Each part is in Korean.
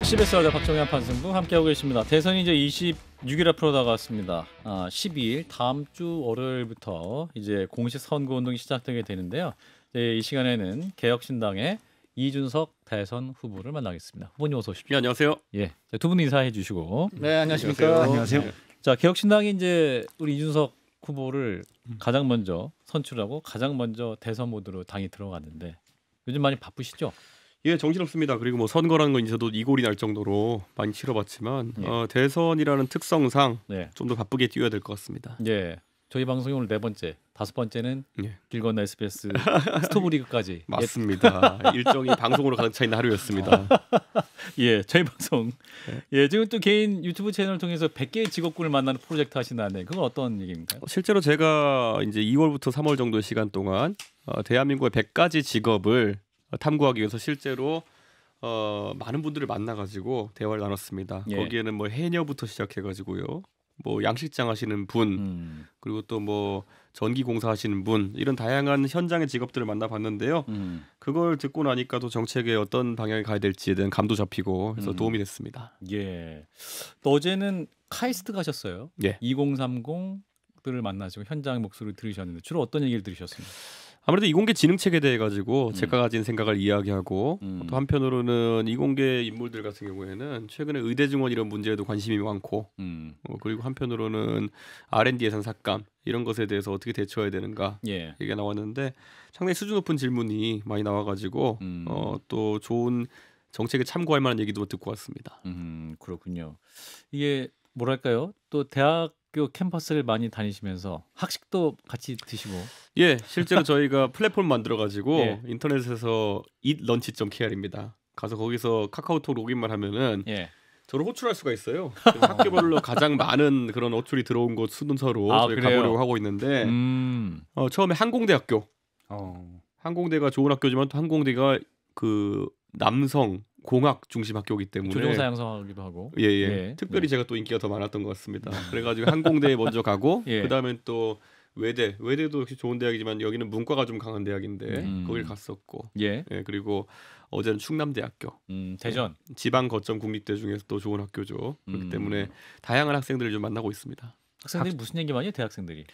CBS 라디오 박정현 판승부 함께하고 계십니다. 대선이 이제 26일 앞으로 다가왔습니다. 12일 다음 주 월요일부터 이제 공식 선거운동이 시작되게 되는데요. 이 시간에는 개혁신당의 이준석 대선 후보를 만나겠습니다. 후보님 어서 오십시오. 네, 안녕하세요. 예, 두 분 인사해 주시고. 네, 안녕하십니까. 안녕하세요. 자, 개혁신당이 이제 우리 이준석 후보를 가장 먼저 선출하고 가장 먼저 대선 모드로 당이 들어갔는데 요즘 많이 바쁘시죠? 예, 정신없습니다. 그리고 뭐 선거라는 건 이제도 이골이 날 정도로 많이 치러봤지만 예. 대선이라는 특성상 네. 좀 더 바쁘게 뛰어야 될 것 같습니다. 예. 저희 방송이 오늘 4번째, 5번째는 예. 길 건너 SBS 스토브리그까지. 맞습니다. 일정이 방송으로 가득 차 있는 하루였습니다. 예, 저희 방송. 예, 지금 또 개인 유튜브 채널을 통해서 100개의 직업군을 만나는 프로젝트 하신다는데 그건 어떤 얘기입니까? 실제로 제가 이제 2월부터 3월 정도 시간 동안 대한민국의 100가지 직업을 탐구하기 위해서 실제로 많은 분들을 만나가지고 대화를 나눴습니다. 예. 거기에는 뭐 해녀부터 시작해가지고요, 뭐 양식장 하시는 분, 그리고 또 뭐 전기 공사 하시는 분, 이런 다양한 현장의 직업들을 만나봤는데요. 그걸 듣고 나니까 또 정책에 어떤 방향에 가야 될지에 대한 감도 잡히고 해서 도움이 됐습니다. 예. 또 어제는 카이스트 가셨어요. 예. 2030들을 만나시고 현장 목소리 들으셨는데 주로 어떤 얘기를 들으셨습니까? 아무래도 이공계 진흥책에 대해 가지고 제가 가진 생각을 이야기하고 또 한편으로는 이공계 인물들 같은 경우에는 최근에 의대 증원 이런 문제에도 관심이 많고 그리고 한편으로는 R&D 예산 삭감 이런 것에 대해서 어떻게 대처해야 되는가 예. 얘기가 나왔는데 상당히 수준 높은 질문이 많이 나와가지고 또 좋은 정책에 참고할 만한 얘기도 듣고 왔습니다. 그렇군요. 이게 뭐랄까요? 또 대학교 캠퍼스를 많이 다니시면서 학식도 같이 드시고. 예, 실제로 저희가 플랫폼 만들어가지고 예. 인터넷에서 eatlunch.kr입니다. 가서 거기서 카카오톡 로그인만 하면은 예. 저를 호출할 수가 있어요. 그래서 학교별로 가장 많은 그런 호출이 들어온 곳 순서로 저희 그래요? 가보려고 하고 있는데 처음에 항공대학교. 항공대가 좋은 학교지만 또 항공대가 그 남성 공학 중심 학교이기 때문에 조종사 양성하기도 하고. 예. 예. 특별히 제가 또 인기가 더 많았던 것 같습니다. 그래가지고 항공대에 먼저 가고 예. 그다음엔 또 외대도 역시 좋은 대학이지만 여기는 문과가 좀 강한 대학인데 거길 갔었고 예. 그리고 어제는 충남대학교 대전 지방 거점 국립대 중에서 또 좋은 학교죠. 그렇기 때문에 다양한 학생들을 좀 만나고 있습니다. 학생들이 무슨 얘기 많이 해요? 대학생들이.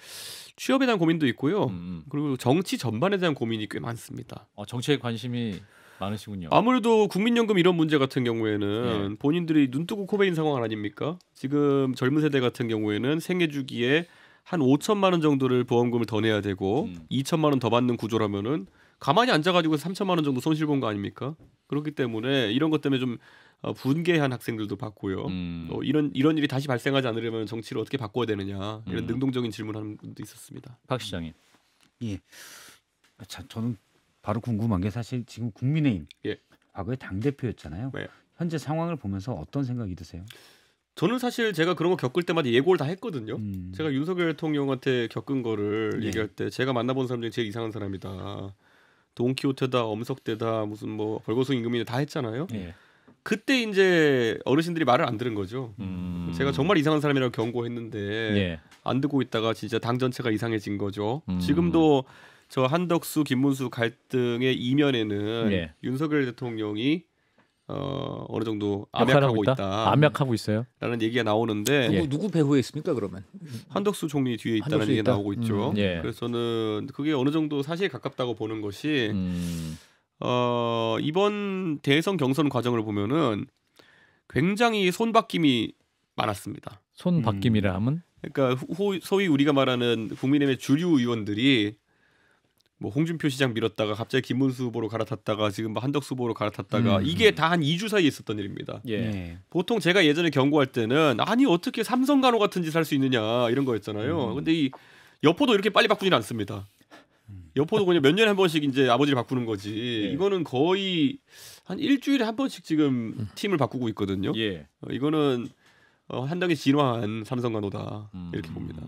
취업에 대한 고민도 있고요. 그리고 정치 전반에 대한 고민이 꽤 많습니다. 정치에 관심이 많으시군요. 아무래도 국민연금 이런 문제 같은 경우에는 본인들이 눈뜨고 코베인 상황 아닙니까? 지금 젊은 세대 같은 경우에는 생애 주기에 한 5천만 원 정도를 보험금을 더 내야 되고 2천만 원 더 받는 구조라면은 가만히 앉아가지고 3천만 원 정도 손실 본 거 아닙니까? 그렇기 때문에 이런 것 때문에 좀 분개한 학생들도 봤고요. 이런 일이 다시 발생하지 않으려면 정치를 어떻게 바꿔야 되느냐 이런 능동적인 질문하는 분도 있었습니다. 박 시장님. 예. 자, 저는 바로 궁금한 게 사실 지금 국민의힘 과거에 당 대표였잖아요. 네. 현재 상황을 보면서 어떤 생각이 드세요? 저는 사실 제가 그런 거 겪을 때마다 예고를 다 했거든요. 제가 윤석열 대통령한테 겪은 거를 얘기할 때 제가 만나본 사람 중에 제일 이상한 사람이다. 돈키호테다, 엄석대다, 무슨 뭐 벌거숭이 임금이다 다 했잖아요. 예. 그때 이제 어르신들이 말을 안 들은 거죠. 제가 정말 이상한 사람이라고 경고했는데 안 듣고 있다가 진짜 당 전체가 이상해진 거죠. 지금도 저 한덕수, 김문수 갈등의 이면에는 윤석열 대통령이 어느 정도 암약하고 있다. 암약하고 있어요. 라는 얘기가 나오는데 누구 배후에 있습니까 그러면? 한덕수 총리 뒤에 있다는 한덕수 얘기가 있다? 나오고 있죠. 그래서 저는 그게 어느 정도 사실에 가깝다고 보는 것이 이번 대선 경선 과정을 보면은 굉장히 손바뀜이 많았습니다. 손바뀜이라 하면? 그러니까 소위 우리가 말하는 국민의힘의 주류 의원들이 뭐 홍준표 시장 밀었다가 갑자기 김문수 후보로 갈아탔다가 지금 뭐 한덕수 후보로 갈아탔다가 이게 다 한 2주 사이에 있었던 일입니다. 보통 제가 예전에 경고할 때는 아니 어떻게 삼성간호 같은 짓 할 수 있느냐 이런 거였잖아요. 근데 이 여포도 이렇게 빨리 바꾸지는 않습니다. 여포도 그냥 몇 년에 한 번씩 이제 아버지를 바꾸는 거지. 이거는 거의 한 일주일에 한 번씩 지금 팀을 바꾸고 있거든요. 이거는 한 단계 진화한 삼성간호다 이렇게 봅니다.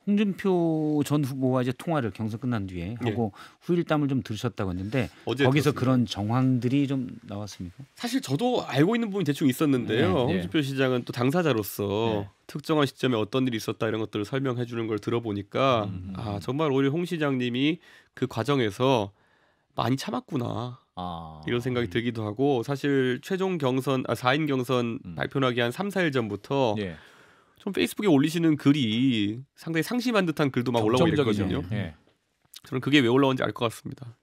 홍준표 전 후보와 이제 통화를 경선 끝난 뒤에 하고 후일담을 좀 들으셨다고 했는데 거기서 들었습니다. 그런 정황들이 좀 나왔습니까? 사실 저도 알고 있는 부분이 대충 있었는데요. 홍준표 시장은 또 당사자로서 특정한 시점에 어떤 일이 있었다 이런 것들을 설명해 주는 걸 들어보니까 정말 오히려 홍 시장님이 그 과정에서 많이 참았구나. 이런 생각이 들기도 하고 사실 최종 경선 4인 경선 발표하기 한 3, 4일 전부터 예. 좀 페이스북에 올리시는 글이 상당히 상심한 듯한 글도 막 올라오고 있거든요. 예. 저는 그게 왜 올라오는지 알 것 같습니다.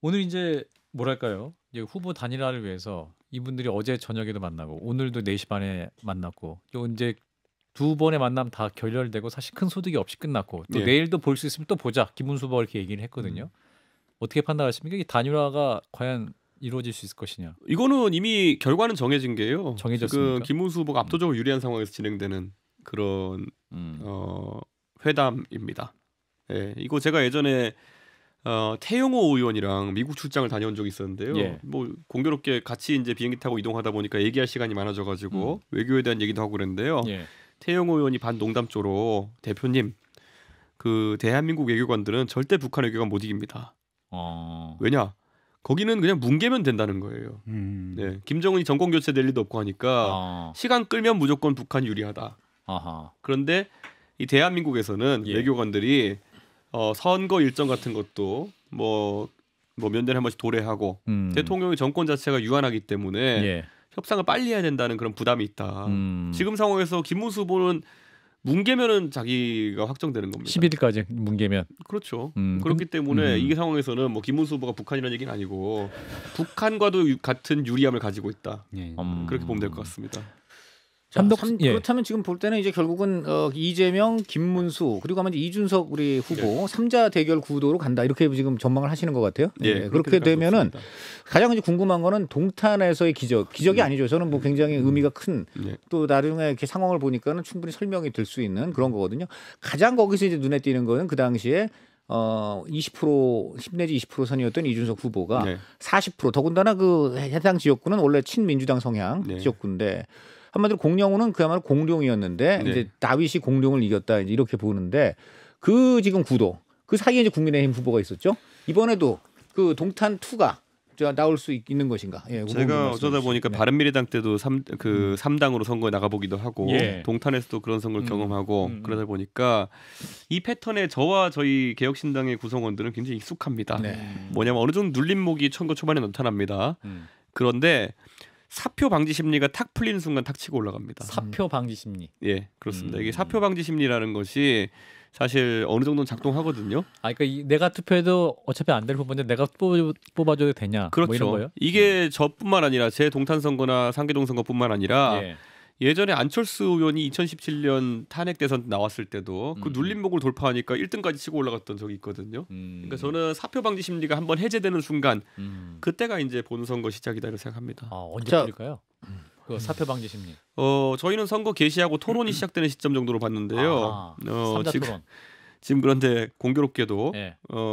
오늘 이제 뭐랄까요? 이제 후보 단일화를 위해서 이분들이 어제 저녁에도 만나고 오늘도 4시 반에 만났고 또 이제 두 번의 만남 다 결렬되고 사실 큰 소득이 없이 끝났고 또 예. 내일도 볼 수 있으면 또 보자. 김문수 후보가 이렇게 얘기를 했거든요. 어떻게 판단하십니까? 이 단일화가 과연 이루어질 수 있을 것이냐? 이거는 이미 결과는 정해진 게요. 정해졌습니까? 지금 김문수 후보가 압도적으로 유리한 상황에서 진행되는 그런 회담입니다. 예, 이거 제가 예전에 태영호 의원이랑 미국 출장을 다녀온 적이 있었는데요. 예. 뭐 공교롭게 같이 이제 비행기 타고 이동하다 보니까 얘기할 시간이 많아져가지고 외교에 대한 얘기도 하고 그랬는데요. 예. 태영호 의원이 반농담조로 대표님, 그 대한민국 외교관들은 절대 북한 외교관 못 이깁니다. 왜냐? 거기는 그냥 뭉개면 된다는 거예요. 네, 김정은이 정권 교체될 리도 없고 하니까 시간 끌면 무조건 북한이 유리하다. 그런데 이 대한민국에서는 예. 외교관들이 선거 일정 같은 것도 뭐 몇 년에 한 번씩 도래하고 대통령의 정권 자체가 유한하기 때문에 예. 협상을 빨리 해야 된다는 그런 부담이 있다. 지금 상황에서 김문수 후보는 뭉개면은 자기가 확정되는 겁니다. 11일까지 뭉개면. 그렇죠. 그렇기 때문에 이 상황에서는 뭐 김문수 후보가 북한이라는 얘기는 아니고 북한과도 같은 유리함을 가지고 있다. 그렇게 보면 될 것 같습니다. 그렇다면 지금 볼 때는 이제 결국은 이재명, 김문수 그리고 아마 이준석 우리 후보 3자 대결 구도로 간다 이렇게 지금 전망을 하시는 것 같아요. 예, 그렇게 되면은 가장 이제 궁금한 거는 동탄에서의 기적이 아니죠. 저는 뭐 굉장히 의미가 큰 또 나중에 이렇게 상황을 보니까는 충분히 설명이 될 수 있는 그런 거거든요. 가장 거기서 이제 눈에 띄는 거는 그 당시에 20% 10 내지 20% 선이었던 이준석 후보가 40% 더군다나 그 해당 지역구는 원래 친민주당 성향 지역구인데. 한마디로 공영호는 그야말로 공룡이었는데 이제 다윗이 공룡을 이겼다 이제 이렇게 보는데 그 지금 구도 그 사이에 이제 국민의힘 후보가 있었죠. 이번에도 그 동탄 2가 나올 수 있는 것인가? 예, 제가 어쩌다 보니까 바른미래당 때도 3당으로 선거에 나가보기도 하고 동탄에서도 그런 선거를 경험하고 그러다 보니까 이 패턴에 저와 저희 개혁신당의 구성원들은 굉장히 익숙합니다. 뭐냐면 어느 정도 눌림목이 선거 초반에 나타납니다. 그런데 사표 방지 심리가 탁 풀리는 순간 탁 치고 올라갑니다. 사표 방지 심리. 예, 그렇습니다. 이게 사표 방지 심리라는 것이 사실 어느 정도는 작동하거든요. 그러니까 내가 투표해도 어차피 안 될 후보인데 내가 뽑아줘도 되냐? 그렇죠. 뭐 이런 거요? 이게 저뿐만 아니라 제 동탄 선거나 상계동 선거뿐만 아니라 예전에 안철수 의원이 2017년 탄핵 대선 나왔을 때도 그 눌림목을 돌파하니까 1등까지 치고 올라갔던 적이 있거든요. 그러니까 저는 사표 방지 심리가 한번 해제되는 순간 그때가 이제 본선거 시작이다 이렇게 생각합니다. 언제 풀릴까요? 그 사표 방지 심리. 저희는 선거 개시하고 토론이 시작되는 시점 정도로 봤는데요. 3자 토론. 지금 그런데 공교롭게도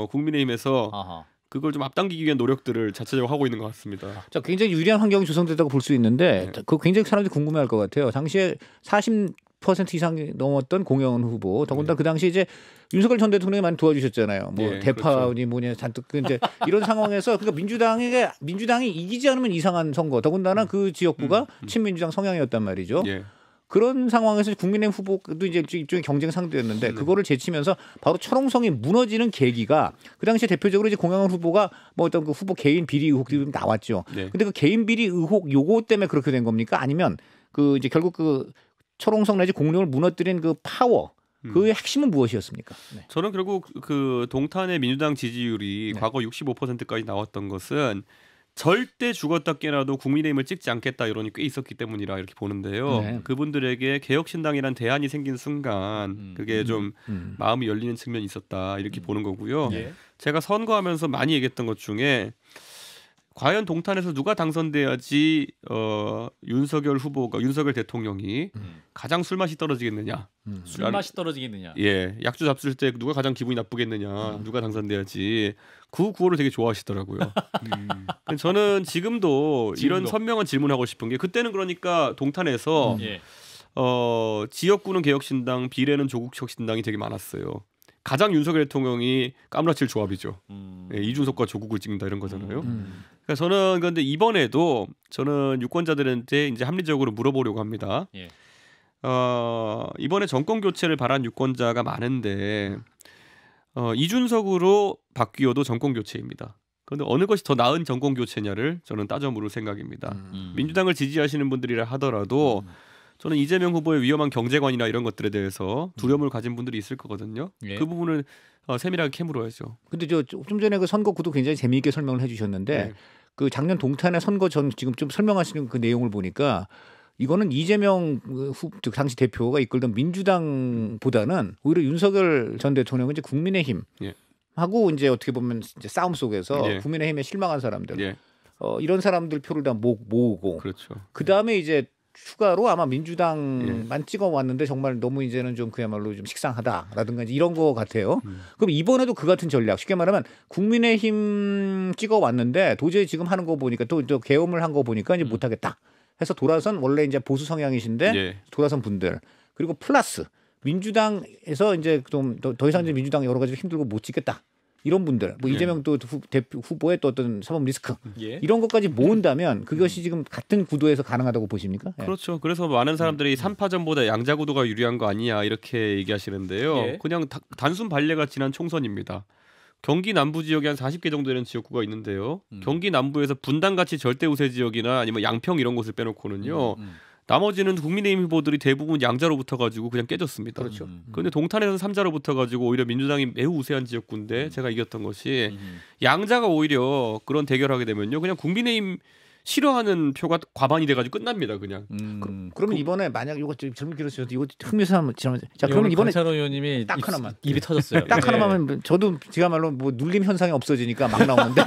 국민의힘에서 그걸 좀 앞당기기 위한 노력들을 자체적으로 하고 있는 것 같습니다. 자, 굉장히 유리한 환경이 조성됐다고 볼 수 있는데 그 굉장히 사람들이 궁금해할 것 같아요. 당시에 40% 이상이 넘었던 공영훈 후보, 더군다나 그 당시 이제 윤석열 전 대통령이 많이 도와주셨잖아요. 뭐 대파니 그렇죠. 뭐냐 잔뜩 이제 이런 상황에서 그러니까 민주당이 이기지 않으면 이상한 선거, 더군다나 그 지역구가 친민주당 성향이었단 말이죠. 그런 상황에서 국민의힘 후보도 이제 일종의 경쟁 상대였는데 그거를 제치면서 바로 철옹성이 무너지는 계기가 그 당시에 대표적으로 이제 공영훈 후보가 뭐 어떤 그 후보 개인 비리 의혹들이 나왔죠. 근데 그 개인 비리 의혹 요거 때문에 그렇게 된 겁니까? 아니면 그 이제 결국 그 철옹성 내지 공룡을 무너뜨린 그 파워 그의 핵심은 무엇이었습니까? 저는 결국 그 동탄의 민주당 지지율이 과거 65%까지 나왔던 것은 절대 죽었다 깨나도 국민의힘을 찍지 않겠다 여론이 꽤 있었기 때문이라 이렇게 보는데요. 그분들에게 개혁신당이란 대안이 생긴 순간 그게 좀 마음이 열리는 측면이 있었다 이렇게 보는 거고요. 제가 선거하면서 많이 얘기했던 것 중에 과연 동탄에서 누가 당선돼야지 윤석열 대통령이 가장 술맛이 떨어지겠느냐? 술맛이 떨어지겠느냐? 예, 약주 잡술 때 누가 가장 기분이 나쁘겠느냐? 누가 당선돼야지? 그 구호를 되게 좋아하시더라고요. 저는 지금도 이런 선명한 질문하고 싶은 게 그때는 그러니까 동탄에서 지역구는 개혁신당, 비례는 조국혁신당이 되게 많았어요. 가장 윤석열 대통령이 까무라칠 조합이죠. 이준석과 조국을 찍는다 이런 거잖아요. 그러니까 저는 그런데 이번에도 저는 유권자들한테 이제 합리적으로 물어보려고 합니다. 이번에 정권 교체를 바란 유권자가 많은데 이준석으로 바뀌어도 정권 교체입니다. 그런데 어느 것이 더 나은 정권 교체냐를 저는 따져 물을 생각입니다. 민주당을 지지하시는 분들이라 하더라도 저는 이재명 후보의 위험한 경제관이나 이런 것들에 대해서 두려움을 가진 분들이 있을 거거든요. 예. 그 부분을 세밀하게 캐물어야죠. 근데 좀 전에 그 선거 구도 굉장히 재미있게 설명을 해주셨는데 네. 그 작년 동탄의 선거 전 지금 좀 설명하시는 그 내용을 보니까 이거는 이재명 즉 당시 대표가 이끌던 민주당보다는 오히려 윤석열 전 대통령은 이제 국민의힘 예. 하고 이제 어떻게 보면 이제 싸움 속에서 예. 국민의힘에 실망한 사람들 예. 이런 사람들 표를 다 모으고 그렇죠. 그 다음에 이제 추가로 아마 민주당만 찍어 왔는데 정말 너무 이제는 좀 그야말로 좀 식상하다라든가 이런 거 같아요. 그럼 이번에도 그 같은 전략 쉽게 말하면 국민의힘 찍어 왔는데 도저히 지금 하는 거 보니까 또 계엄을 한 거 보니까 이제 못하겠다 해서 돌아선 원래 이제 보수 성향이신데 예. 돌아선 분들 그리고 플러스 민주당에서 이제 좀 더 이상 이제 민주당 여러 가지 힘들고 못 찍겠다. 이런 분들, 뭐 예. 이재명 또 대표 후보의 또 어떤 사법 리스크 예. 이런 것까지 모은다면 그것이 지금 같은 구도에서 가능하다고 보십니까? 예. 그렇죠. 그래서 많은 사람들이 3파전보다 양자 구도가 유리한 거 아니냐 이렇게 얘기하시는데요. 예. 그냥 단순 발례가 지난 총선입니다. 경기 남부 지역에 한 40개 정도 되는 지역구가 있는데요. 경기 남부에서 분당같이 절대 우세 지역이나 아니면 양평 이런 곳을 빼놓고는요. 나머지는 국민의힘 후보들이 대부분 양자로 붙어가지고 그냥 깨졌습니다. 그렇죠. 그런데 동탄에서는 3자로 붙어가지고 오히려 민주당이 매우 우세한 지역구인데 제가 이겼던 것이 양자가 오히려 그런 대결하게 되면요. 그냥 국민의힘 싫어하는 표가 과반이 돼가지고 끝납니다. 그냥. 그러면 이번에 만약 이거 질문 길어지셔도 이거 흥미스러운 질문. 자 그러면 이번에 강찬호 의원님이 딱 하나만. 입이 터졌어요. 딱 예. 하나만 하면 저도 지가말로 뭐 눌림 현상이 없어지니까 막 나오는데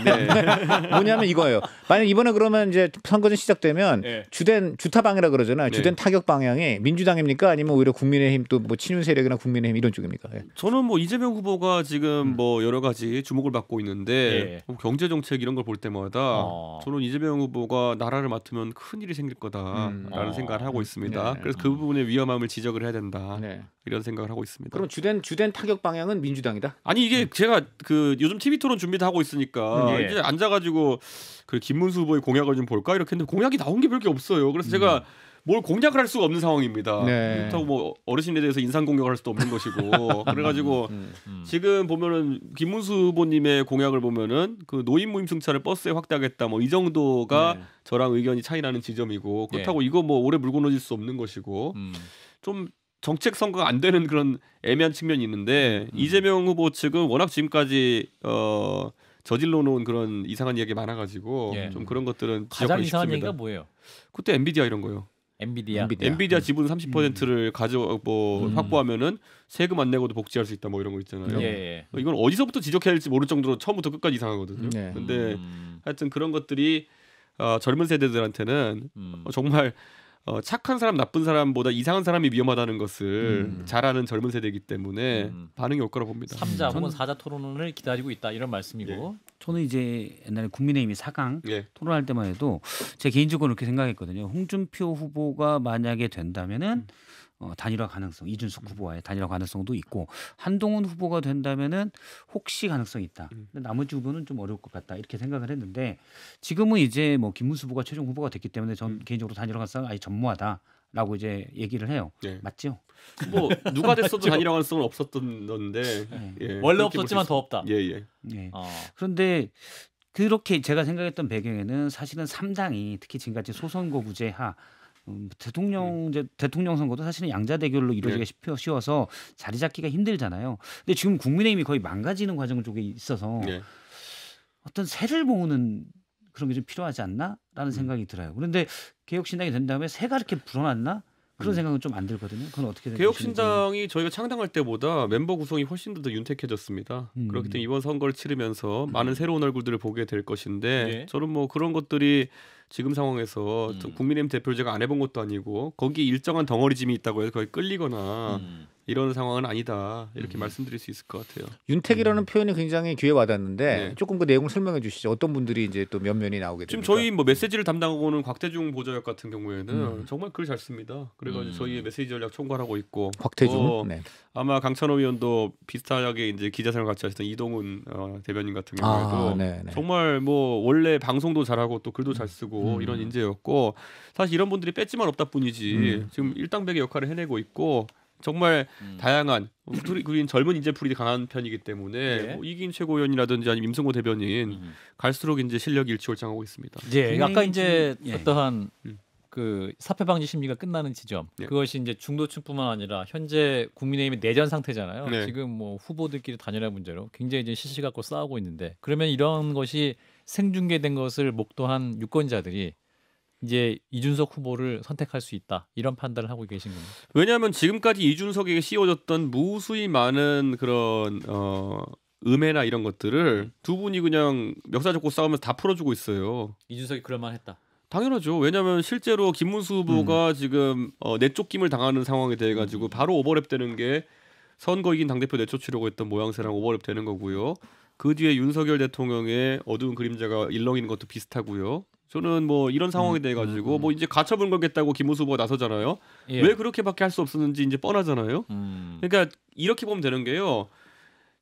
뭐냐면 이거예요. 만약 이번에 그러면 이제 선거전 시작되면 예. 주된 주타방이라 그러잖아요. 네. 주된 타격 방향이 민주당입니까 아니면 오히려 국민의힘 또 뭐 친윤 세력이나 국민의힘 이런 쪽입니까? 예. 저는 뭐 이재명 후보가 지금 뭐 여러 가지 주목을 받고 있는데 예. 뭐 경제 정책 이런 걸 볼 때마다 저는 이재명 후보가 나라를 맡으면 큰 일이 생길 거다라는 생각을 하고 있습니다. 네. 그래서 그 부분의 위험함을 지적을 해야 된다 네. 이런 생각을 하고 있습니다. 그럼 주된 타격 방향은 민주당이다. 아니 이게 제가 그 요즘 TV 토론 준비도 하고 있으니까 예. 이제 앉아가지고 그 김문수 후보의 공약을 좀 볼까 이렇게 했는데 공약이 나온 게 별게 없어요. 그래서 제가 뭘 공약을 할 수가 없는 상황입니다. 네. 그렇다고 뭐 어르신에 대해서 인상 공격을 할 수도 없는 것이고 그래가지고 지금 보면은 김문수 후보님의 공약을 보면은 그 노인 모임 승차를 버스에 확대하겠다 뭐 이 정도가 네. 저랑 의견이 차이 나는 지점이고 그렇다고 이거 뭐 오래 물고 늘어질 수 없는 것이고 좀 정책 선거가 안 되는 그런 애매한 측면이 있는데 이재명 후보 측은 워낙 지금까지 저질러 놓은 그런 이상한 이야기 많아가지고 예. 좀 그런 것들은 가장 지적하기 이상한 쉽습니다. 얘기가 뭐예요? 그때 엔비디아 이런 거요. 엔비디아. 엔비디아 지분 30%를 확보하면은 세금 안 내고도 복지할 수 있다 뭐 이런 거 있잖아요. 예. 이건 어디서부터 지적해야 할지 모를 정도로 처음부터 끝까지 이상하거든요. 네. 근데 하여튼 그런 것들이 젊은 세대들한테는 정말 착한 사람 나쁜 사람보다 이상한 사람이 위험하다는 것을 잘 아는 젊은 세대이기 때문에 반응이 올 거라 봅니다. 3자 혹은 4자 토론을 기다리고 있다 이런 말씀이고. 저는 이제 옛날에 국민의힘이 4강 예. 토론할 때만 해도 제 개인적으로 그렇게 생각했거든요. 홍준표 후보가 만약에 된다면은 단일화 가능성, 이준석 후보와의 단일화 가능성도 있고 한동훈 후보가 된다면은 혹시 가능성이 있다. 근데 나머지 후보는 좀 어려울 것 같다 이렇게 생각을 했는데 지금은 이제 뭐 김문수 후보가 최종 후보가 됐기 때문에 전 개인적으로 단일화 가능성 아예 전무하다라고 이제 얘기를 해요. 예. 맞죠? 뭐 누가 됐어도 단일화 가능성은 없었던 건데 예. 원래 그렇게 없었지만 볼수 더 없다. 예예. 네. 어. 그런데 그렇게 제가 생각했던 배경에는 사실은 3당이 특히 지금까지 소선거구제하 대통령 선거도 사실은 양자 대결로 이루어지기가 쉬워서 자리 잡기가 힘들잖아요. 근데 지금 국민의힘이 거의 망가지는 과정 쪽에 있어서 예. 어떤 새를 모으는 그런 게 좀 필요하지 않나라는 생각이 들어요. 그런데 개혁신당이 된 다음에 새가 이렇게 불어났나? 그런 생각은 좀 안 들거든요. 그건 어떻게 생각하시는지. 개혁신당이 저희가 창당할 때보다 멤버 구성이 훨씬 더 윤택해졌습니다. 그렇기 때문에 이번 선거를 치르면서 많은 새로운 얼굴들을 보게 될 것인데 예. 저는 뭐 그런 것들이 지금 상황에서 국민의힘 대표를 제가 안 해본 것도 아니고 거기 일정한 덩어리짐이 있다고 해서 거기 끌리거나 이런 상황은 아니다 이렇게 말씀드릴 수 있을 것 같아요. 윤택이라는 표현이 굉장히 귀에 와닿는데 네. 조금 그 내용을 설명해 주시죠. 어떤 분들이 이제 또 몇 면이 나오게 지금 됩니까? 저희 뭐 메시지를 담당하고 오는 곽태중 보좌역 같은 경우에는 정말 글 잘 씁니다. 그래가지고 저희 메시지 전략 총괄하고 있고 곽태중. 네. 아마 강찬호 의원도 비슷하게 이제 기자생활 같이 하셨던 이동훈 대변인 같은 경우에도 네. 정말 뭐 원래 방송도 잘하고 또 글도 잘 쓰고 이런 인재였고 사실 이런 분들이 뺐지만 없다 뿐이지 지금 일당백의 역할을 해내고 있고 정말 다양한 우리는 젊은 인재풀이 강한 편이기 때문에 뭐 이긴 최고위원이라든지 아니면 임승호 대변인 갈수록 이제 실력이 일취월장하고 있습니다. 예, 아까 이제 예. 어떠한 그 사표 방지 심리가 끝나는 지점 그것이 이제 중도층뿐만 아니라 현재 국민의힘의 내전 상태잖아요. 네. 지금 뭐 후보들끼리 단일화 문제로 굉장히 이제 시시각각 싸우고 있는데 그러면 이런 것이 생중계된 것을 목도한 유권자들이 이제 이준석 후보를 선택할 수 있다 이런 판단을 하고 계신 겁니다. 왜냐하면 지금까지 이준석에게 씌워졌던 무수히 많은 그런 음해나 이런 것들을 두 분이 그냥 멱살 잡고 싸우면서 다 풀어주고 있어요. 이준석이 그럴만했다. 당연하죠. 왜냐하면 실제로 김문수 후보가 지금 내쫓김을 당하는 상황에 대해 가지고 바로 오버랩 되는 게 선거 이긴 당대표 내쫓으려고 했던 모양새랑 오버랩 되는 거고요. 그 뒤에 윤석열 대통령의 어두운 그림자가 일렁이는 것도 비슷하고요. 저는 뭐 이런 상황에 대해 가지고 뭐 이제 가처분 걸겠다고 김문수 후보가 나서잖아요. 예. 왜 그렇게밖에 할 수 없었는지 이제 뻔하잖아요. 그러니까 이렇게 보면 되는 게요.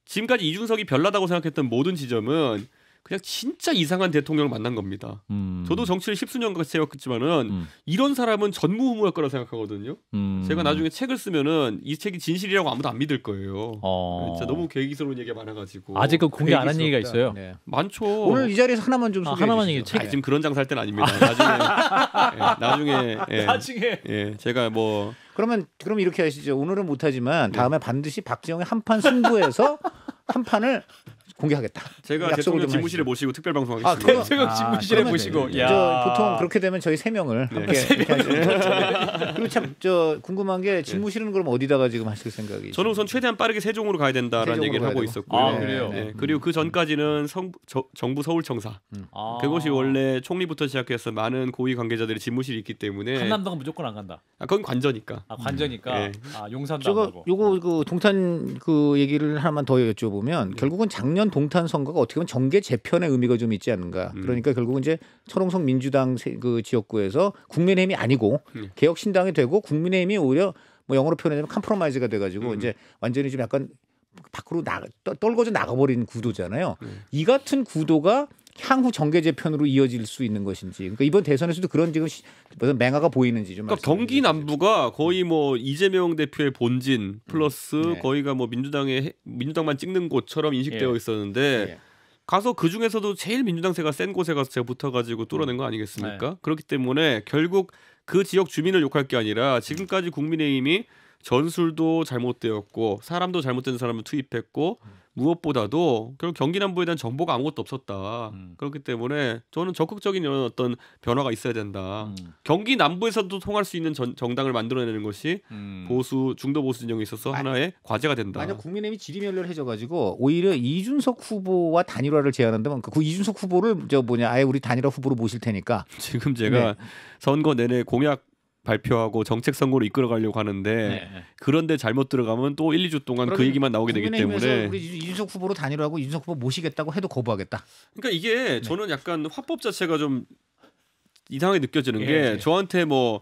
지금까지 이준석이 별나다고 생각했던 모든 지점은 그냥 진짜 이상한 대통령을 만난 겁니다. 저도 정치를 십수년 같이 해왔지만은 이런 사람은 전무후무할 거라 생각하거든요. 제가 나중에 책을 쓰면은 이 책이 진실이라고 아무도 안 믿을 거예요. 진짜 너무 계기스러운 얘기가 많아가지가 많아가지고. 아직 그 공개 안 한 얘기가 있어요. 네. 많죠. 오늘 이 자리에서 하나만 좀 소개해 하나만 주시죠. 얘기 책- 지금 그런 장사 할 때는 아닙니다. 나중에 나중에 제가 뭐 그럼 이렇게 하시죠. 오늘은 못하지만 다음에 반드시 박지영의 한판 승부에서 한 판을 공개하겠다. 제가 약속을 대통령 좀 집무실에 하시죠. 모시고 특별 방송하겠습니다. 대통령 집무실에 그러면 모시고. 네. 야. 저 보통 그렇게 되면 저희 세 명을 함께 이렇게 하시죠. 그리고 참 저 궁금한 게 집무실은 그럼 어디다가 지금 하실 생각이죠? 저는 우선 최대한 빠르게 세종으로 가야 된다라는 세종으로 얘기를 가야 하고 되고. 있었고요. 아, 그래요? 네, 그리고 그 전까지는 정부 서울청사 아. 그것이 원래 총리부터 시작해서 많은 고위 관계자들의 집무실이 있기 때문에 한남동은 무조건 안 간다. 그건 관저니까. 아 관저니까. 네. 아 용산도 안 저거 가고. 요거 그 동탄 그 얘기를 하나만 더 여쭤보면 결국은 작년 동탄 선거가 어떻게 보면 정계 재편의 의미가 좀 있지 않는가. 그러니까 결국은 이제 천홍석 민주당 그 지역구에서 국민의힘이 아니고 개혁신당이 되고 국민의힘이 오히려 뭐 영어로 표현하자면 컴프로마이즈가 돼가지고 이제 완전히 좀 약간 밖으로 떨궈져 나가버린 구도잖아요. 이 같은 구도가 향후 정계 재편으로 이어질 수 있는 것인지, 그러니까 이번 대선에서도 그런 지금 무슨 맹화가 보이는지 좀. 그러니까 경기 남부가 거의 뭐 이재명 대표의 본진 플러스 네. 거기가 뭐 민주당만 찍는 곳처럼 인식되어 예. 있었는데 예. 가서 그 중에서도 제일 민주당세가 센 곳에 가서 제가 붙어가지고 뚫어낸 거 아니겠습니까? 그렇기 때문에 결국 그 지역 주민을 욕할 게 아니라 지금까지 국민의힘이 전술도 잘못되었고 사람도 잘못된 사람을 투입했고 무엇보다도 결국 경기 남부에 대한 정보가 아무것도 없었다. 그렇기 때문에 저는 적극적인 이런 어떤 변화가 있어야 된다. 경기 남부에서도 통할 수 있는 정당을 만들어내는 것이 보수 중도 보수 진영에 있어서 하나의 과제가 된다. 만약 국민의힘이 지리멸렬해져가지고 오히려 이준석 후보와 단일화를 제안한다면 그 이준석 후보를 아예 우리 단일화 후보로 모실 테니까. 지금 제가 선거 내내 공약 발표하고 정책 선거로 이끌어가려고 하는데 그런데 잘못 들어가면 또 1, 2주 동안 그 얘기만 나오게 되기 때문에 우리 이준석 후보로 단일화하고 이준석 후보 모시겠다고 해도 거부하겠다. 그러니까 이게 저는 약간 화법 자체가 좀 이상하게 느껴지는 게 저한테 뭐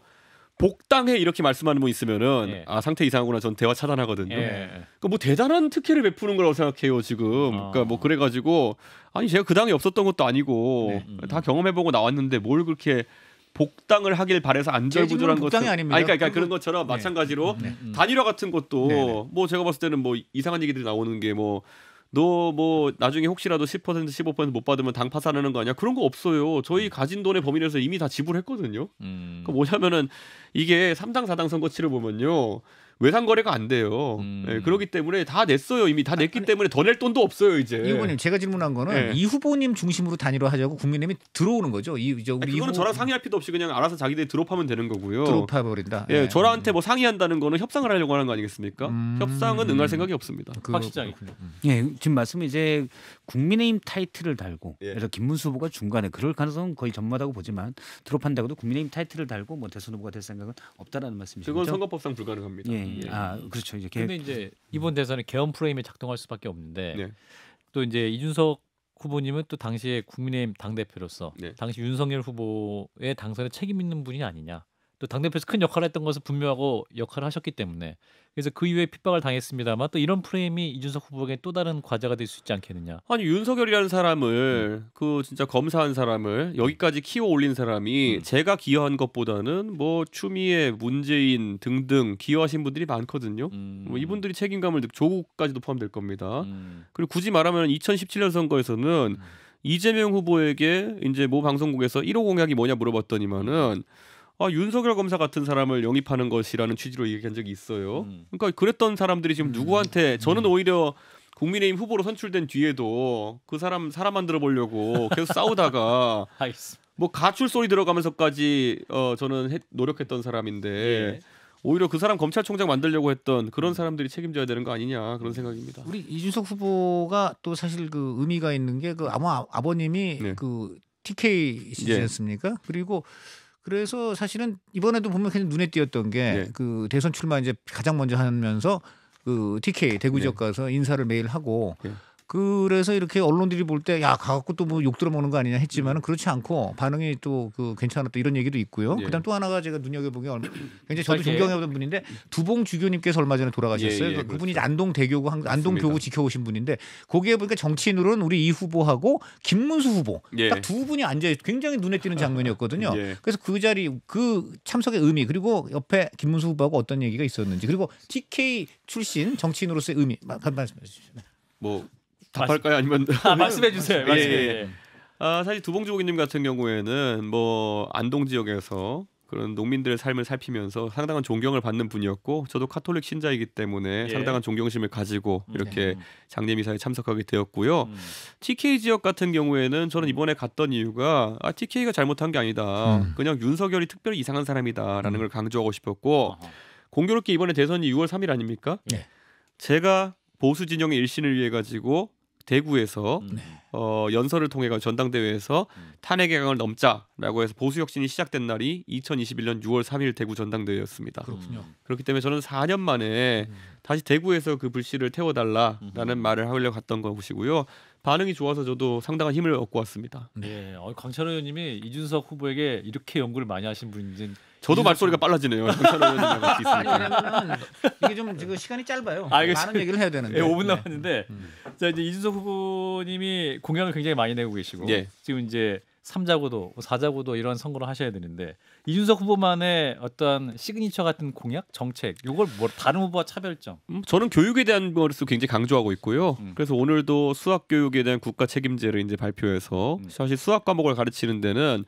복당해 이렇게 말씀하는 분 있으면은 아 상태 이상하구나 전 대화 차단하거든요. 그러니까 뭐 대단한 특혜를 베푸는 거라고 생각해요 지금. 그러니까 뭐 그래가지고 아니 제가 그 당에 없었던 것도 아니고 다 경험해보고 나왔는데 뭘 그렇게 복당을 하길 바래서 안절부절한 복당이 아닙니다. 아니, 그러니까 그런 것처럼 마찬가지로 단일화 같은 것도 뭐 제가 봤을 때는 뭐 이상한 얘기들이 나오는 게 뭐 너 뭐 나중에 혹시라도 10% 15% 못 받으면 당 파산하는 거 아니야? 그런 거 없어요. 저희 가진 돈의 범위 내에서 이미 다 지불했거든요. 그 뭐냐면은 이게 3당 4당 선거 치를 보면요. 외상 거래가 안 돼요. 네, 그렇기 때문에 다 냈어요. 이미 다 냈기 때문에 더 낼 돈도 없어요 이제. 이 후보님 제가 질문한 거는 이 후보님 중심으로 단일화하자고 국민의힘이 들어오는 거죠. 우리 그거는 저랑 상의할 필요 없이 그냥 알아서 자기들이 드롭하면 되는 거고요. 드롭해버린다. 예, 저랑한테 뭐 상의한다는 거는 협상을 하려고 하는 거 아니겠습니까? 협상은 응할 생각이 없습니다. 박 시장이. 예, 지금 말씀은 이제 국민의힘 타이틀을 달고 예. 그래서 김문수 후보가 중간에 그럴 가능성은 거의 전무하다고 보지만 드롭한다고도 국민의힘 타이틀을 달고 뭐 대선 후보가 될 생각은 없다라는 말씀이시죠? 그건 선거법상 불가능합니다. 예, 아 그렇죠. 이제 근데 이제 이번 대선에 개헌 프레임에 작동할 수밖에 없는데 네. 또 이제 이준석 후보님은 또 당시에 국민의힘 당 대표로서 네. 당시 윤석열 후보의 당선에 책임 있는 분이 아니냐. 또 당대표에서 큰 역할을 했던 것은 분명하고 역할을 하셨기 때문에 그래서 그 이후에 핍박을 당했습니다만 또 이런 프레임이 이준석 후보에게 또 다른 과제가 될 수 있지 않겠느냐. 아니 윤석열이라는 사람을 그 진짜 검사한 사람을 여기까지 키워 올린 사람이 제가 기여한 것보다는 뭐 추미애, 문재인 등등 기여하신 분들이 많거든요. 뭐 이분들이 책임감을 조국까지도 포함될 겁니다. 그리고 굳이 말하면 2017년 선거에서는 이재명 후보에게 이제 모 방송국에서 1호 공약이 뭐냐 물어봤더니만은 윤석열 검사 같은 사람을 영입하는 것이라는 취지로 얘기한 적이 있어요. 그러니까 그랬던 사람들이 지금 누구한테 저는 오히려 국민의힘 후보로 선출된 뒤에도 그 사람 만들어 보려고 계속 싸우다가 뭐 가출 소리 들어가면서까지 저는 노력했던 사람인데 예. 오히려 그 사람 검찰총장 만들려고 했던 그런 사람들이 책임져야 되는 거 아니냐 그런 생각입니다. 우리 이준석 후보가 또 사실 그 의미가 있는 게 그 아버님이 네. 그 TK시였습니까? 그리고 그래서 사실은 이번에도 보면 그냥 눈에 띄었던 게 그 대선 출마 이제 가장 먼저 하면서 그 TK 대구 지역 가서 인사를 매일 하고 그래서 이렇게 언론들이 볼 때 야 가갖고 또 뭐 욕 들어먹는 거 아니냐 했지만은 그렇지 않고 반응이 또 그 괜찮았다 이런 얘기도 있고요. 그다음 또 하나가 제가 눈여겨본 게 굉장히 저도 존경하던 분인데 두봉 주교님께서 얼마 전에 돌아가셨어요. 그분이 안동 대교구 안동 교구 지켜오신 분인데 거기에 보니까 정치인으로는 우리 이 후보하고 김문수 후보 딱 두 분이 앉아 굉장히 눈에 띄는 장면이었거든요. 그래서 그 자리 그 참석의 의미 그리고 옆에 김문수 후보하고 어떤 얘기가 있었는지 그리고 TK 출신 정치인으로서의 의미 말씀해 주시죠. 뭐 답할까요? 아니면 말씀해 주세요. 사실 두봉주고객님 같은 경우에는 뭐 안동 지역에서 그런 농민들의 삶을 살피면서 상당한 존경을 받는 분이었고 저도 카톨릭 신자이기 때문에 상당한 존경심을 가지고 이렇게 장례미사에 참석하게 되었고요. TK 지역 같은 경우에는 저는 이번에 갔던 이유가 TK가 잘못한 게 아니다. 그냥 윤석열이 특별히 이상한 사람이다라는 걸 강조하고 싶었고 공교롭게 이번에 대선이 6월 3일 아닙니까? 제가 보수 진영의 일신을 위해 가지고 대구에서 연설을 통해 전당대회에서 탄핵 개강을 넘자라고 해서 보수 혁신이 시작된 날이 2021년 6월 3일 대구 전당대회였습니다. 그렇군요. 그렇기 때문에 저는 4년 만에 다시 대구에서 그 불씨를 태워달라라는 말을 하려고 갔던 것이고요. 반응이 좋아서 저도 상당한 힘을 얻고 왔습니다. 네, 강찬호 의원님이 이준석 후보에게 이렇게 연구를 많이 하신 분인지 저도 말소리가 빨라지네요. 강찬호 의원님과 같이 있으니까. 왜냐면 이게 좀 지금 시간이 짧아요. 알겠습니다. 많은 얘기를 해야 되는데. 5분 남았는데 자 이제 이준석 후보님이 공약을 굉장히 많이 내고 계시고 지금 이제 3자구도 4자구도 이런 선거를 하셔야 되는데 이준석 후보만의 어떤 시그니처 같은 공약 정책 이걸 뭐 다른 후보와 차별점 저는 교육에 대한 것을 굉장히 강조하고 있고요. 그래서 오늘도 수학 교육에 대한 국가 책임제를 이제 발표해서 사실 수학 과목을 가르치는 데는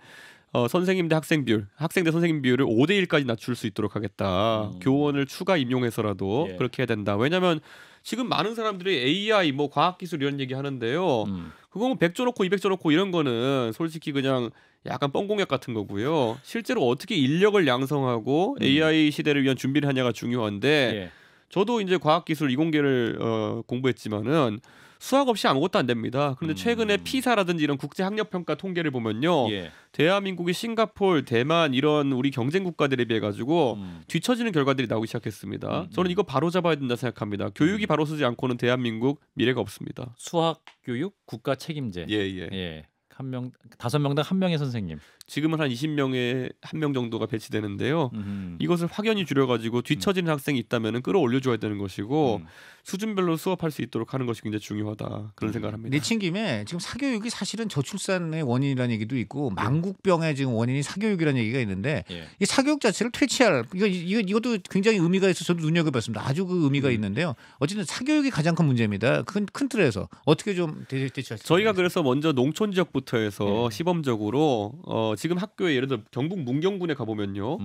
선생님 대 학생 비율, 학생 대 선생님 비율을 5대 1까지 낮출 수 있도록 하겠다. 교원을 추가 임용해서라도 그렇게 해야 된다. 왜냐하면 지금 많은 사람들이 AI, 뭐 과학기술 이런 얘기 하는데요. 그거 뭐 100조 넣고 200조 넣고 이런 거는 솔직히 그냥 약간 뻥공약 같은 거고요. 실제로 어떻게 인력을 양성하고 AI 시대를 위한 준비를 하냐가 중요한데 저도 이제 과학기술 이공계를 공부했지만은 수학 없이 아무것도 안 됩니다. 그런데 최근에 피사라든지 이런 국제학력평가 통계를 보면요. 대한민국이 싱가포르, 대만 이런 우리 경쟁 국가들에 비해 가지고 뒤처지는 결과들이 나오기 시작했습니다. 저는 이거 바로 잡아야 된다 생각합니다. 교육이 바로 서지 않고는 대한민국 미래가 없습니다. 수학 교육 국가 책임제. 한 명 5명당 1명의 선생님. 지금은 한 20명에 1명 정도가 배치되는데요. 이것을 확연히 줄여가지고 뒤처지는 학생이 있다면 끌어올려줘야 되는 것이고 수준별로 수업할 수 있도록 하는 것이 굉장히 중요하다. 그런 생각을 합니다. 내친 김에 지금 사교육이 사실은 저출산의 원인이라는 얘기도 있고 만국병의 지금 원인이 사교육이라는 얘기가 있는데 이 사교육 자체를 퇴치할 이것도 굉장히 의미가 있어서 저도 눈여겨봤습니다. 아주 그 의미가 있는데요. 어쨌든 사교육이 가장 큰 문제입니다. 큰 틀에서 어떻게 좀 대처할 수 저희가 그래서 먼저 농촌 지역부터 해서 시범적으로 지금 학교에 예를 들어 경북 문경군에 가보면요.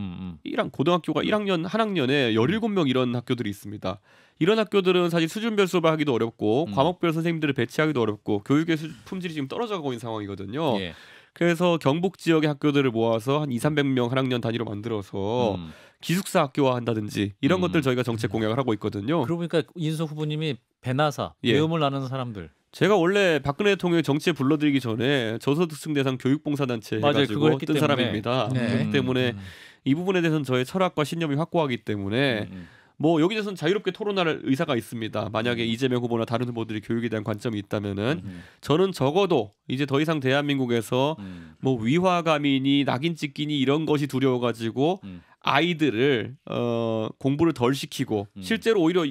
고등학교가 1학년 한 학년에 17명 이런 학교들이 있습니다. 이런 학교들은 사실 수준별 수업을 하기도 어렵고 과목별 선생님들을 배치하기도 어렵고 교육의 품질이 지금 떨어져 가고 있는 상황이거든요. 그래서 경북 지역의 학교들을 모아서 한 200~300명 한 학년 단위로 만들어서 기숙사 학교화한다든지 이런 것들 저희가 정책 공약을 하고 있거든요. 그러고 보니까 이준석 후보님이 배나사, 배움을 나누는 사람들 제가 원래 박근혜 대통령이 정치에 불러들이기 전에 저소득층 대상 교육봉사단체 해가지고 뜬 사람입니다. 그렇기 때문에 이 부분에 대해서는 저의 철학과 신념이 확고하기 때문에 뭐 여기 대해서는 자유롭게 토론할 의사가 있습니다. 만약에 이재명 후보나 다른 후보들이 교육에 대한 관점이 있다면은 저는 적어도 이제 더 이상 대한민국에서 뭐 위화감이니 낙인 찍기니 이런 것이 두려워가지고 아이들을 공부를 덜 시키고 실제로 오히려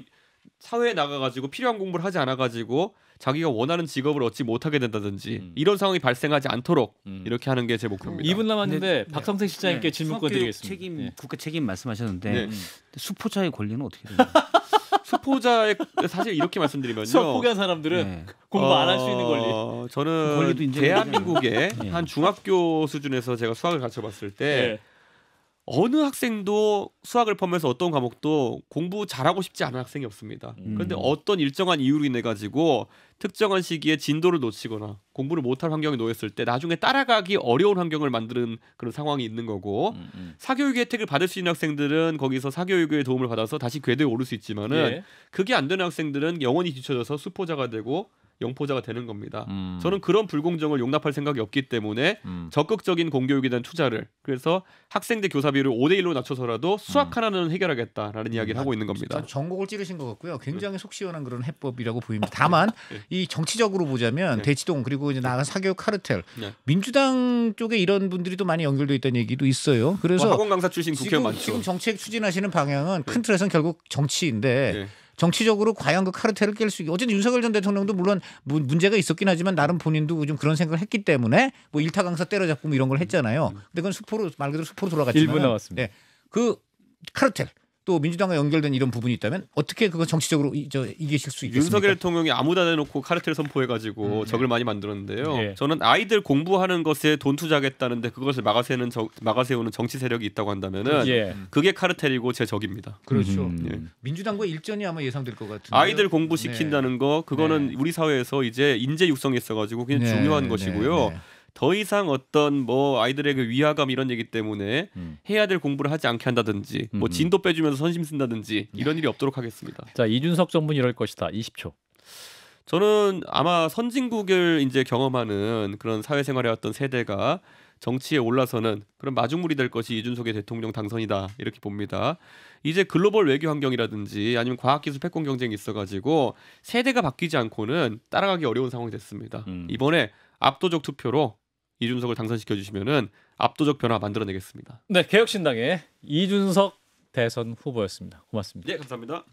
사회에 나가가지고 필요한 공부를 하지 않아가지고 자기가 원하는 직업을 얻지 못하게 된다든지 이런 상황이 발생하지 않도록 이렇게 하는 게 제 목표입니다. 2분 남았는데 박성택 실장님께 질문권 드리겠습니다. 국가 책임 말씀하셨는데 네. 수포자의 권리는 어떻게 됩니까? 수포자의 사실 이렇게 말씀드리면요. 수학 포기한 사람들은 공부 안 할 수 있는 권리. 저는 권리도 인정이 대한민국의 네. 한 중학교 수준에서 제가 수학을 가르쳐봤을 때 네. 어느 학생도 수학을 포함해서 어떤 과목도 공부 잘하고 싶지 않은 학생이 없습니다. 그런데 어떤 일정한 이유로 인해 가지고 특정한 시기에 진도를 놓치거나 공부를 못할 환경에 놓였을 때 나중에 따라가기 어려운 환경을 만드는 그런 상황이 있는 거고 사교육 혜택을 받을 수 있는 학생들은 거기서 사교육의 도움을 받아서 다시 궤도에 오를 수 있지만은 예. 그게 안 되는 학생들은 영원히 뒤처져서 수포자가 되고 영포자가 되는 겁니다. 저는 그런 불공정을 용납할 생각이 없기 때문에 적극적인 공교육에 대한 투자를 그래서 학생 대 교사 비율을 5대1로 낮춰서라도 수학 하나는 해결하겠다라는 이야기를 하고 있는 겁니다. 전곡을 찌르신 것 같고요. 굉장히 속 시원한 그런 해법이라고 보입니다. 다만 이 정치적으로 보자면 대치동 그리고 이제 나간 사교육 카르텔 민주당 쪽에 이런 분들이 또 많이 연결돼 있다는 얘기도 있어요. 그래서 학원 강사 출신 국회의원 많죠. 지금 정책 추진하시는 방향은 큰 틀에서는 결국 정치인데 정치적으로 과연 그 카르텔을 깰 수 있게 어쨌든 윤석열 전 대통령도 물론 문제가 있었긴 하지만 나름 본인도 좀 그런 생각을 했기 때문에 뭐 일타 강사 때려잡고 뭐 이런 걸 했잖아요. 근데 그건 수포로 말 그대로 수포로 돌아갔지만 1분 남았습니다. 네, 그 카르텔 또 민주당과 연결된 이런 부분이 있다면 어떻게 그거 정치적으로 이기실 수 있겠습니까? 윤석열 대통령이 아무다 대놓고 카르텔 선포해가지고 적을 많이 만들었는데요. 예. 저는 아이들 공부하는 것에 돈 투자하겠다는데 그것을 막아세우는 정치 세력이 있다고 한다면은 예. 그게 카르텔이고 제 적입니다. 그렇죠. 민주당과 일전이 아마 예상될 것 같은데 아이들 공부 시킨다는 거 그거는 우리 사회에서 이제 인재 육성에 있어가지고 굉장히 중요한 것이고요. 더 이상 어떤 뭐 아이들에게 위화감 이런 얘기 때문에 해야 될 공부를 하지 않게 한다든지 뭐 진도 빼주면서 선심 쓴다든지 이런 일이 없도록 하겠습니다. 자, 이준석 정부는 이럴 것이다. 20초. 저는 아마 선진국을 이제 경험하는 그런 사회생활의 어떤 세대가 정치에 올라서는 그런 마중물이 될 것이 이준석의 대통령 당선이다 이렇게 봅니다. 이제 글로벌 외교 환경이라든지 아니면 과학기술 패권 경쟁이 있어가지고 세대가 바뀌지 않고는 따라가기 어려운 상황이 됐습니다. 이번에 압도적 투표로 이준석을 당선시켜 주시면은 압도적 변화 만들어내겠습니다. 네, 개혁신당의 이준석 대선 후보였습니다. 고맙습니다. 네, 감사합니다.